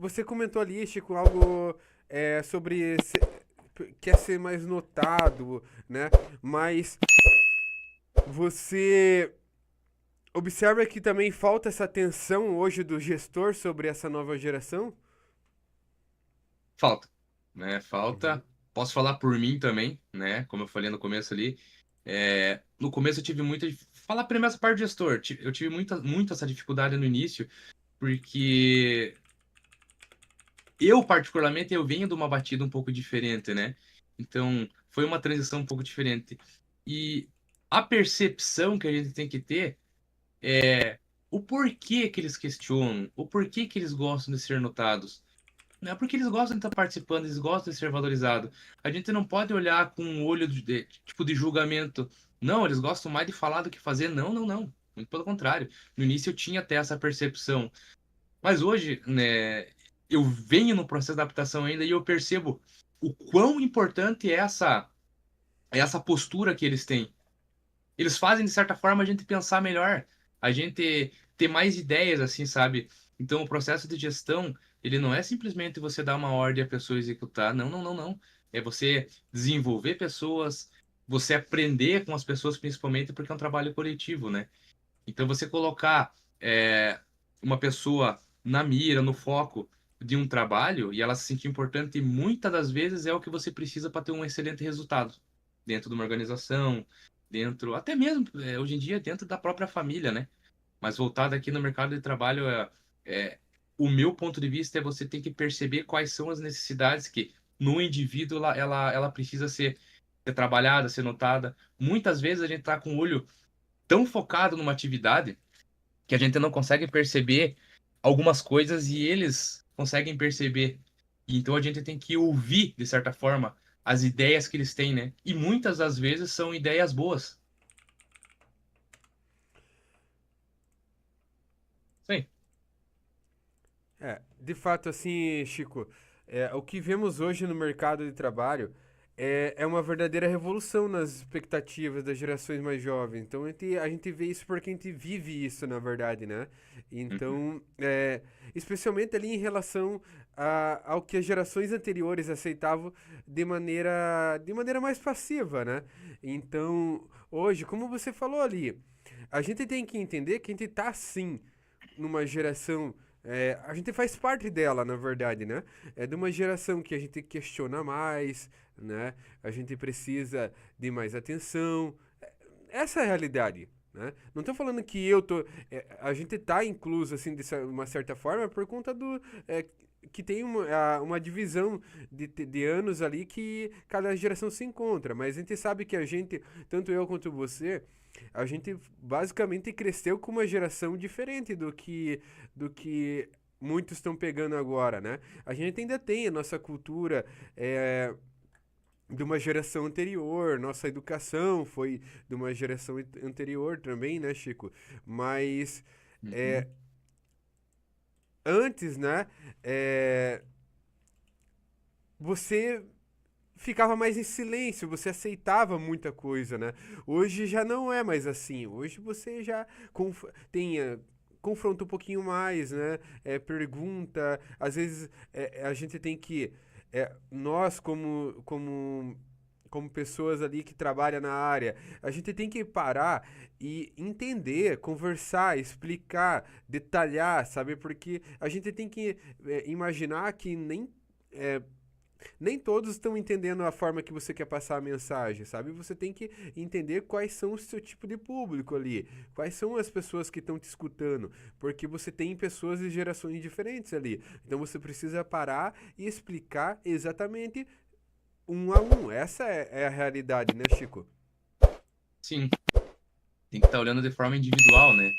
você comentou ali, Chico, algo sobre quer ser mais notado, né? Mas você observa que também falta essa atenção hoje do gestor sobre essa nova geração? Falta, né? Uhum, Falta. Posso falar por mim também, né? Como eu falei no começo ali. No começo eu tive muita. Falar primeiro essa parte de gestor. Eu tive muita essa dificuldade no início, porque eu, particularmente, eu venho de uma batida um pouco diferente, né? Então, foi uma transição um pouco diferente. E a percepção que a gente tem que ter é o porquê que eles questionam, o porquê que eles gostam de ser notados. Não é porque eles gostam de estar participando, eles gostam de ser valorizados. A gente não pode olhar com um olho tipo de julgamento. Não, eles gostam mais de falar do que fazer. Não, não, não. Muito pelo contrário. No início eu tinha até essa percepção. Mas hoje, né, eu venho no processo de adaptação ainda e eu percebo o quão importante é essa postura que eles têm. Eles fazem, de certa forma, a gente pensar melhor, a gente ter mais ideias, assim, sabe? Então, o processo de gestão, ele não é simplesmente você dar uma ordem e a pessoa executar. Não, não, não, não. É você desenvolver pessoas, você aprender com as pessoas, principalmente porque é um trabalho coletivo, né? Então, você colocar uma pessoa na mira, no foco de um trabalho e ela se sentir importante, muitas das vezes é o que você precisa para ter um excelente resultado dentro de uma organização, dentro, até mesmo, hoje em dia, dentro da própria família, né? Mas voltado aqui no mercado de trabalho, é, o meu ponto de vista é você tem que perceber quais são as necessidades que no indivíduo ela precisa ser trabalhada, ser notada. Muitas vezes a gente está com o olho tão focado numa atividade que a gente não consegue perceber algumas coisas e eles conseguem perceber. E então a gente tem que ouvir, de certa forma, as ideias que eles têm, né? E muitas das vezes são ideias boas. Sim. De fato, assim, Chico, o que vemos hoje no mercado de trabalho é uma verdadeira revolução nas expectativas das gerações mais jovens. Então, a gente vê isso porque a gente vive isso, na verdade, né? Uhum. Então, especialmente ali em relação ao que as gerações anteriores aceitavam de maneira mais passiva, né? Então, hoje, como você falou ali, a gente tem que entender que a gente tá, sim, numa geração. A gente faz parte dela, na verdade, né? É de uma geração que a gente questiona mais, né? A gente precisa de mais atenção. Essa é a realidade, né? Não tô falando que eu tô. A gente tá incluso, assim, de uma certa forma, por conta do. Que tem uma divisão de anos ali que cada geração se encontra. Mas a gente sabe que a gente, tanto eu quanto você, a gente basicamente cresceu com uma geração diferente do que muitos estão pegando agora, né? A gente ainda tem a nossa cultura de uma geração anterior, nossa educação foi de uma geração anterior também, né, Chico? Mas é, Uhum. antes, né, é, você ficava mais em silêncio, você aceitava muita coisa, né? Hoje já não é mais assim. Hoje você já tem confronta um pouquinho mais, né? Pergunta, às vezes a gente tem que nós como pessoas ali que trabalham na área, a gente tem que parar e entender, conversar, explicar, detalhar, sabe? Porque a gente tem que imaginar que é, nem todos estão entendendo a forma que você quer passar a mensagem, sabe? Você tem que entender quais são o seu tipo de público ali, quais são as pessoas que estão te escutando, porque você tem pessoas de gerações diferentes ali. Então você precisa parar e explicar exatamente um a um. Essa é a realidade, né, Chico? Sim, tem que estar olhando de forma individual, né?